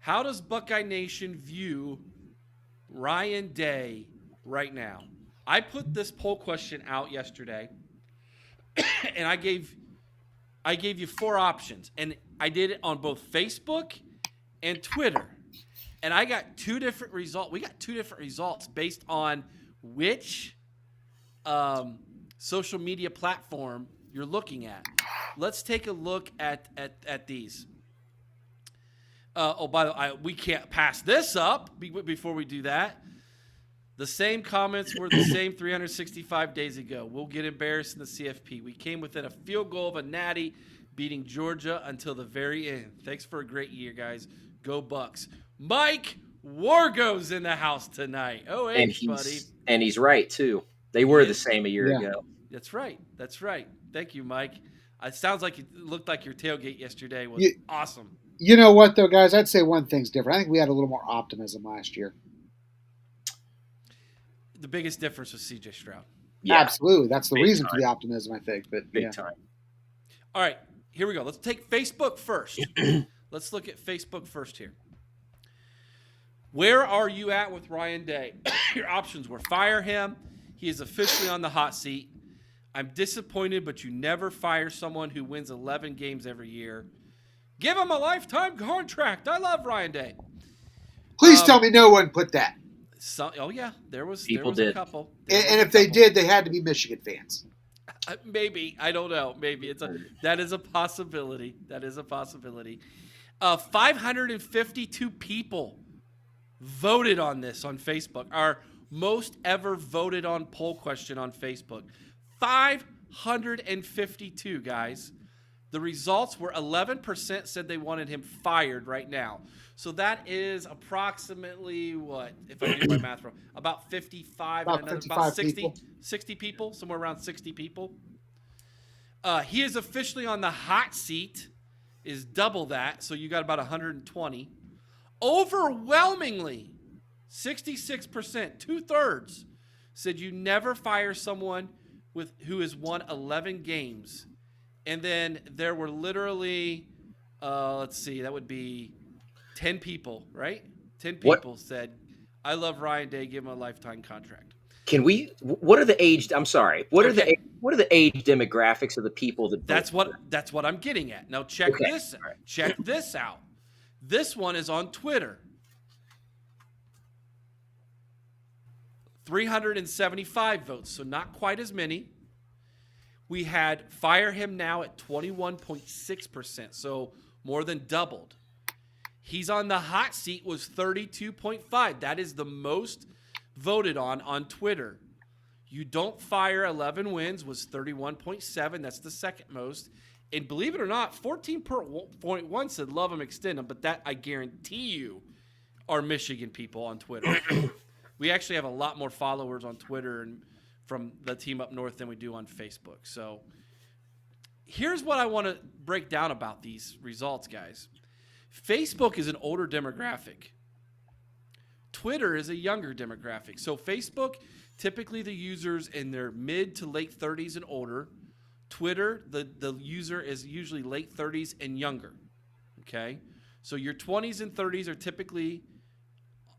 How does Buckeye Nation view Ryan Day right now? I put this poll question out yesterday, and I gave you 4 options, and I did it on both Facebook and Twitter, and I got 2 different results. We got 2 different results based on which social media platform you're looking at. Let's take a look at these. By the way, we can't pass this up before we do that. The same comments were the same 365 days ago. We'll get embarrassed in the CFP. We came within a field goal of a natty, beating Georgia until the very end. Thanks for a great year, guys. Go Bucks. Mike Wargo's in the house tonight. Buddy. And he's right, too. They were the same a year ago. That's right. That's right. Thank you, Mike. It sounds like it looked like your tailgate yesterday was awesome. You know what, though, guys? I'd say one thing's different. I think we had a little more optimism last year. The biggest difference was C.J. Stroud. Yeah. Absolutely. That's the reason for the optimism, I think. But Big time. All right, here we go. Let's take Facebook first. Let's look at Facebook first here. Where are you at with Ryan Day? Your options were fire him. He is officially on the hot seat. I'm disappointed, but you never fire someone who wins 11 games every year. Give him a lifetime contract. I love Ryan Day. Please tell me no one put that. There was did. A couple. And if they did, they had to be Michigan fans. Maybe. I don't know. Maybe that is a possibility. That is a possibility. 552 people voted on this on Facebook. Our most ever voted on poll question on Facebook. 552, guys. The results were 11% said they wanted him fired right now. So that is approximately what, if I do my math wrong, about 55, about 60 people, somewhere around 60 people. He is officially on the hot seat, is double that, so you got about 120. Overwhelmingly, 66%, 2/3, said you never fire someone who has won 11 games. And then there were literally, let's see, that would be 10 people, right? 10 people said, I love Ryan Day, give him a lifetime contract. What are the age, I'm sorry, what are the age demographics of the people that vote? That's what I'm getting at. Now check this out. This one is on Twitter. 375 votes, so not quite as many. We had fire him now at 21.6%, so more than doubled. He's on the hot seat was 32.5. That is the most voted on Twitter. You don't fire 11 wins was 31.7. That's the second most. And believe it or not, 14.1 said love him, extend him. But that, I guarantee you, are Michigan people on Twitter. We actually have a lot more followers on Twitter and from the team up north than we do on Facebook. So here's what I want to break down about these results, guys. Facebook is an older demographic. Twitter is a younger demographic. So Facebook, typically the users in their mid to late 30s and older. Twitter, the user is usually late 30s and younger. Okay? So your 20s and 30s are typically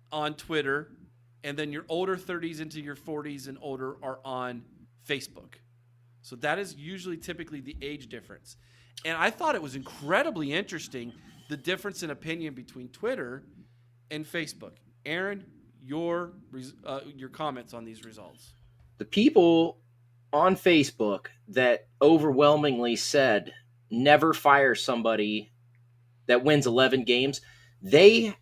on Twitter, and then your older 30s into your 40s and older are on Facebook. So that is usually typically the age difference. And I thought it was incredibly interesting, the difference in opinion between Twitter and Facebook. Aaron, your comments on these results. The people on Facebook that overwhelmingly said never fire somebody that wins 11 games, they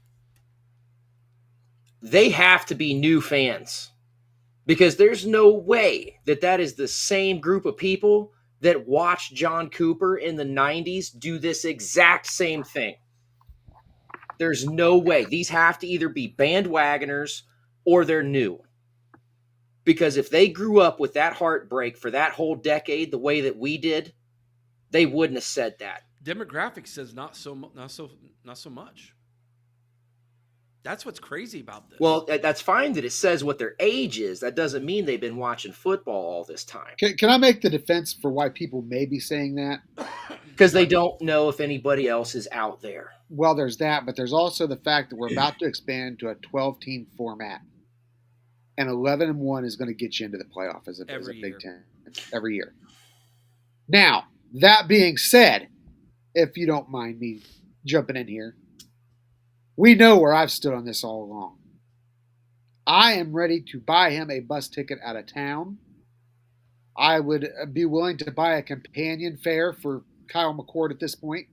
have to be new fans, because there's no way that is the same group of people that watched John Cooper in the 90s do this exact same thing. There's no way. These have to either be bandwagoners or they're new. Because if they grew up with that heartbreak for that whole decade the way that we did, they wouldn't have said that. Demographics says not so much. That's what's crazy about this. Well, that's fine that it says what their age is. That doesn't mean they've been watching football all this time. Can I make the defense for why people may be saying that? Because they don't know if anybody else is out there. Well, there's that, but there's also the fact that we're about to expand to a 12-team format, and 11-1 is going to get you into the playoff as a Big Ten every year. Now, that being said, if you don't mind me jumping in here, we know where I've stood on this all along. I am ready to buy him a bus ticket out of town. I would be willing to buy a companion fare for Kyle McCord at this point.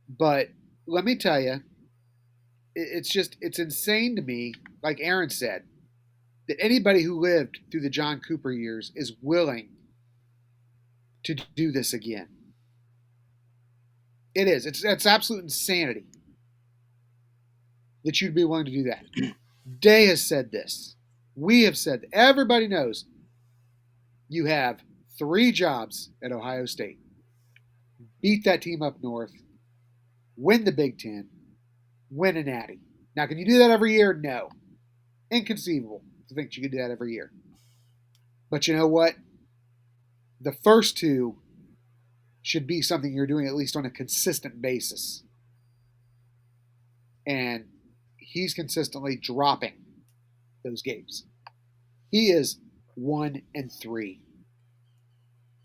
But let me tell you, it's insane to me, like Aaron said, that anybody who lived through the John Cooper years is willing to do this again. It is. It's absolute insanity that you'd be willing to do that. Day has said this. We have said, everybody knows you have 3 jobs at Ohio State. Beat that team up north, win the Big Ten, win a natty. Now, can you do that every year? No. Inconceivable to think you could do that every year. But you know what? The first 2 should be something you're doing at least on a consistent basis. And he's consistently dropping those games. He is 1-3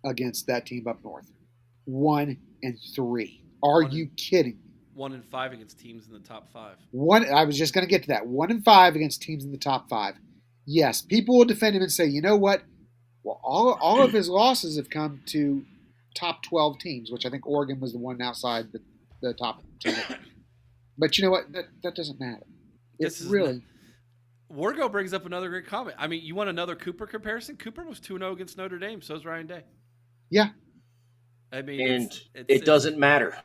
against that team up north. 1-3. Are you kidding me? 1-5 against teams in the top 5. I was just going to get to that. 1-5 against teams in the top 5. Yes, people will defend him and say, you know what? Well, all of his losses have come to top 12 teams, which I think Oregon was the one outside the top 10. But you know what? That doesn't matter. Wargo brings up another great comment. I mean, you want another Cooper comparison? Cooper was 2-0 against Notre Dame. So is Ryan Day. Yeah. I mean, and it doesn't matter.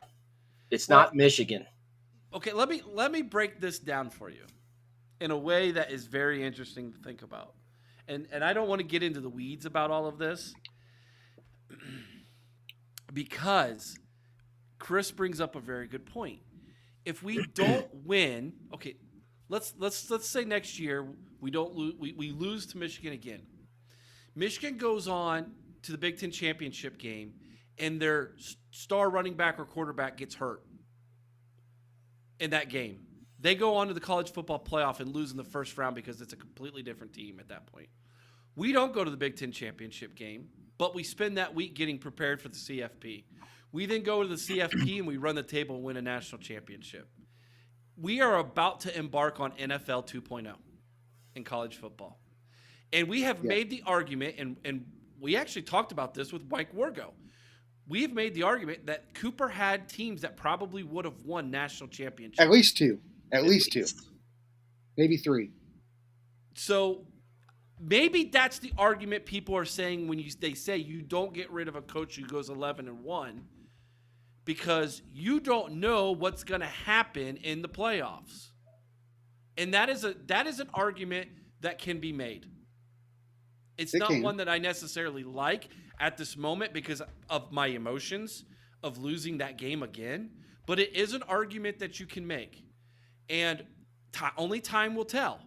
It's not Michigan. Okay, let me break this down for you in a way that is very interesting to think about. And I don't want to get into the weeds about all of this because Chris brings up a very good point. If we don't win, okay, let's say next year we don't lose, we lose to Michigan again. Michigan goes on to the Big Ten championship game, and their star running back or quarterback gets hurt in that game. They go on to the college football playoff and lose in the first round because it's a completely different team at that point. We don't go to the Big Ten championship game, but we spend that week getting prepared for the CFP. We then go to the CFP and we run the table and win a national championship. We are about to embark on NFL 2.0 in college football. And we have made the argument, and we actually talked about this with Mike Wargo. We've made the argument that Cooper had teams that probably would have won national championships. At least two. Maybe 3. So maybe that's the argument people are saying when they say you don't get rid of a coach who goes 11-1 because you don't know what's going to happen in the playoffs. And that is an argument that can be made. It's not one that I necessarily like at this moment because of my emotions of losing that game again, but it is an argument that you can make. And only time will tell.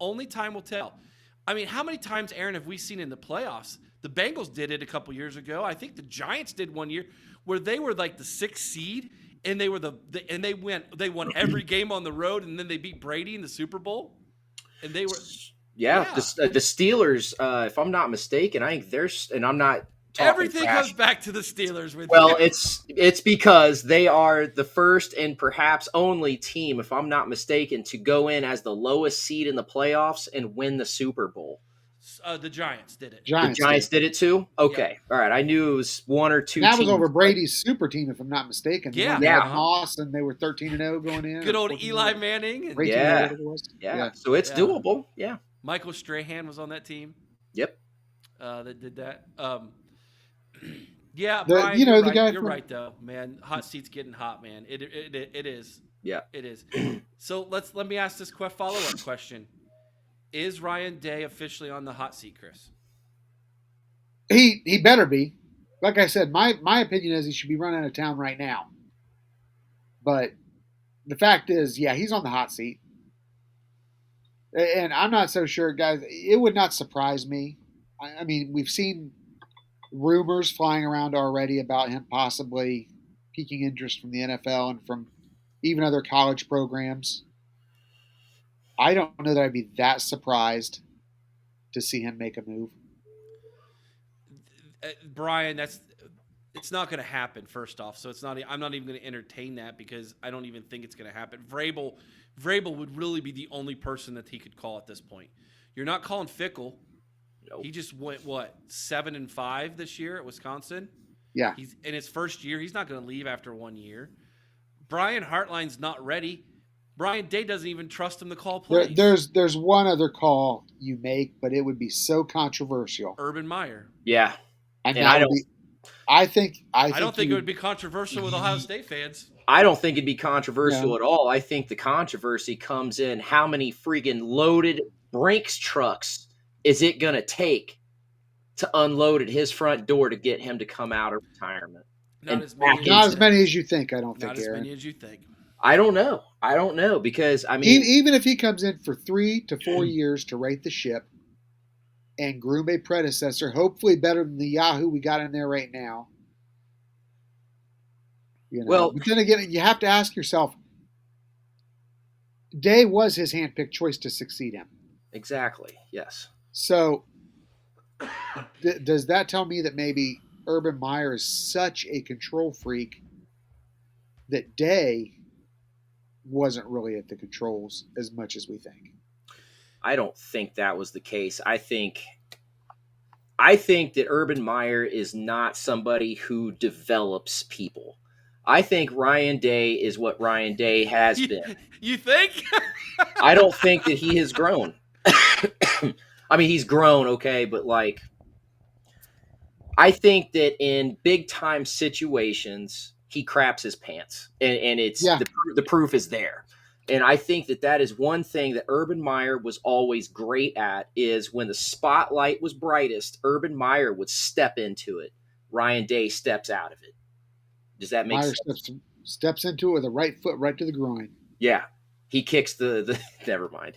Only time will tell. I mean, how many times, Aaron, have we seen in the playoffs? The Bengals did it a couple years ago. I think the Giants did one year where they were like the 6th seed and they were they won every game on the road, and then they beat Brady in the Super Bowl. And they were the Steelers, if I'm not mistaken, I think and I'm not talking everything trash. goes back to the Steelers with Well, it's because they are the first and perhaps only team, if I'm not mistaken, to go in as the lowest seed in the playoffs and win the Super Bowl. The Giants did it. The Giants did it too? Okay. Yeah. All right. I knew it was 1 or 2 that teams. Was over Brady's super team, if I'm not mistaken. Yeah. Moss, and they were 13-0 going in. Good old Eli Manning. Yeah. So it's doable. Yeah. Michael Strahan was on that team. Yep. That did that. Brian, you're right though, man. Hot seat's getting hot, man. It is. Yeah. It is. So let me ask this follow-up question. Is Ryan Day officially on the hot seat, Chris? He better be. Like I said, my opinion is he should be run out of town right now. But the fact is, he's on the hot seat. And I'm not so sure, guys. It would not surprise me. I mean, we've seen rumors flying around already about him possibly piquing interest from the NFL and from even other college programs. I don't know that I'd be that surprised to see him make a move. Brian, it's not going to happen. First off, so it's not. I'm not even going to entertain that because I don't even think it's going to happen. Vrabel would really be the only person that he could call at this point. You're not calling Fickle. Nope. He just went 7-5 this year at Wisconsin. Yeah, He's in his first year. He's not going to leave after 1 year. Brian Hartline's not ready. Brian Day doesn't even trust him to call plays. there's one other call you make, but it would be so controversial. Urban Meyer. Yeah. And I don't. I think don't think it would be controversial with Ohio State fans. I don't think it'd be controversial No. at all. I think the controversy comes in how many freaking loaded Brinks trucks is it going to take to unload at his front door to get him to come out of retirement? Not And as many. back not into as many as you think. I don't Not think, as Aaron. many as you think. I don't know because I mean, Even if he comes in for 3 to 4 years to right the ship and groom a predecessor, hopefully better than the Yahoo we got in there right now. Well- but then again, you have to ask yourself, Day was his handpicked choice to succeed him. exactly. Yes. So does that tell me that maybe Urban Meyer is such a control freak that Day wasn't really at the controls as much as we think? I don't think that was the case. I think that Urban Meyer is not somebody who develops people. I think Ryan Day is what Ryan Day has been. You think? I don't think that he has grown. I mean, he's grown, okay, but like, I think that in big time situations, he craps his pants, and it's Yeah. the proof is there. And I think that is one thing that Urban Meyer was always great at is when the spotlight was brightest, Urban Meyer would step into it. Ryan Day steps out of it. Does that make Meyer sense? steps into it with a right foot right to the groin. Yeah. He kicks the never mind.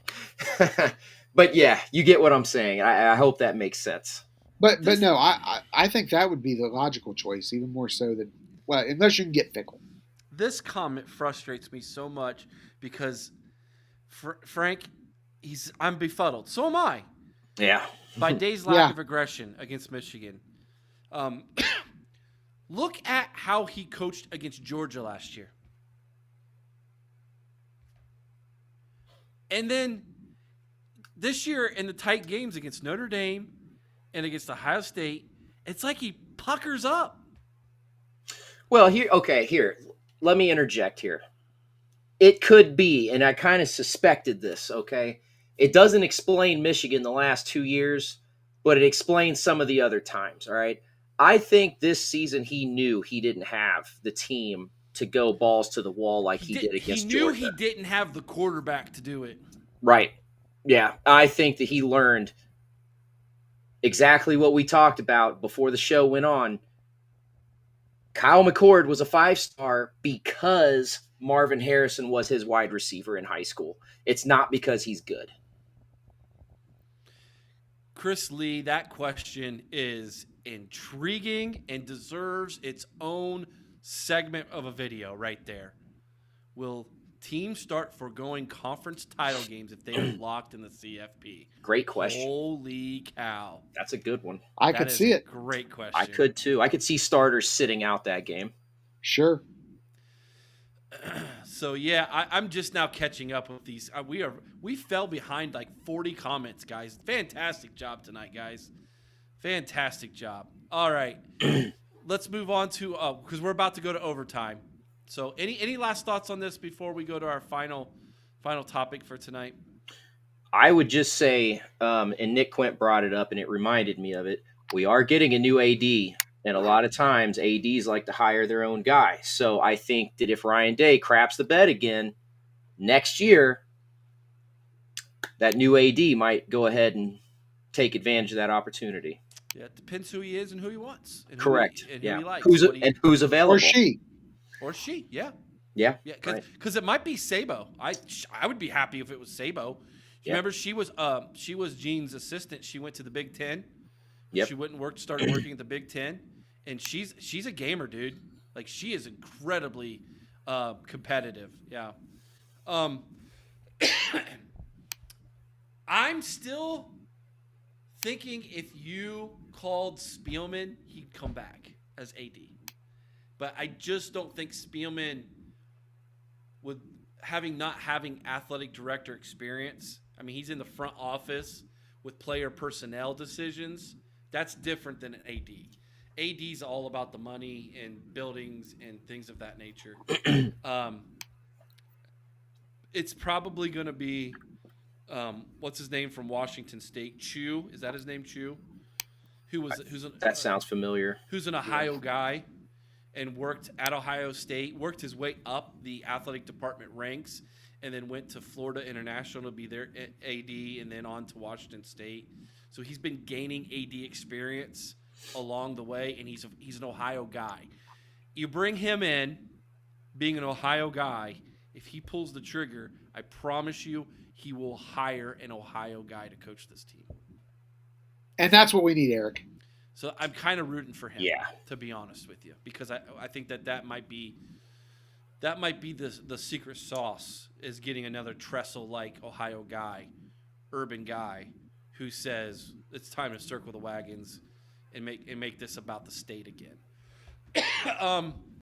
But yeah, you get what I'm saying. I hope that makes sense. But no, I think that would be the logical choice, even more so than, well, unless you can get Fickle. This comment frustrates me so much because Frank, I'm befuddled. So am I Yeah. by Day's lack Yeah. of aggression against Michigan. Look at how he coached against Georgia last year. And then this year in the tight games against Notre Dame and against Ohio State, it's like he puckers up. Well, here. Let me interject here. It could be, and I kind of suspected this, okay? It doesn't explain Michigan the last 2 years, but it explains some of the other times, all right? I think this season he knew he didn't have the team to go balls to the wall like he did against Georgia. He knew he didn't have the quarterback to do it. Right. Yeah. I think that he learned exactly what we talked about before the show went on. Kyle McCord was a 5-star because Marvin Harrison was his wide receiver in high school. It's not because he's good. Chris Lee, that question is intriguing and deserves its own segment of a video right there. Will teams start foregoing conference title games if they are locked in the CFP? Great question. Holy cow. That's a good one. I That could is see a it. Great question. I could too. I could see starters sitting out that game. Sure. So yeah, I'm just now catching up with these. We fell behind like 40 comments, guys. Fantastic job tonight, guys. Fantastic job. All right, let's move on to because we're about to go to overtime. So any last thoughts on this before we go to our final topic for tonight? I would just say, and Nick Quint brought it up, and it reminded me of it. We are getting a new AD. And a lot of times, ADs like to hire their own guy. So I think that if Ryan Day craps the bed again next year, that new AD might go ahead and take advantage of that opportunity. Yeah, it depends who he is and who he wants. And Correct. Who yeah. he likes. Who's available? Or she. Or she, yeah. Yeah. Yeah, right. because it might be Sabo. I would be happy if it was Sabo. Yeah. Remember, she was Gene's assistant. She went to the Big Ten Yep. She went and started working at the Big Ten, and she's a gamer, dude. Like she is incredibly competitive. Yeah. Um, I'm still thinking if you called Spielman, he'd come back as AD. But I just don't think Spielman would not having athletic director experience. I mean, he's in the front office with player personnel decisions. That's different than an AD. AD's all about the money and buildings and things of that nature. It's probably going to be what's his name from Washington State? Chu, is that his name? Chu, That sounds familiar. Who's an Ohio guy and worked at Ohio State, worked his way up the athletic department ranks, and then went to Florida International to be their AD, and then on to Washington State. So he's been gaining AD experience along the way, and he's an Ohio guy. You bring him in, being an Ohio guy, if he pulls the trigger, I promise you he will hire an Ohio guy to coach this team. And that's what we need, Eric. So I'm kind of rooting for him, Yeah. to be honest with you, because I think that might be the secret sauce is getting another Tressel-like Ohio guy, urban guy, who says it's time to circle the wagons and make this about the state again.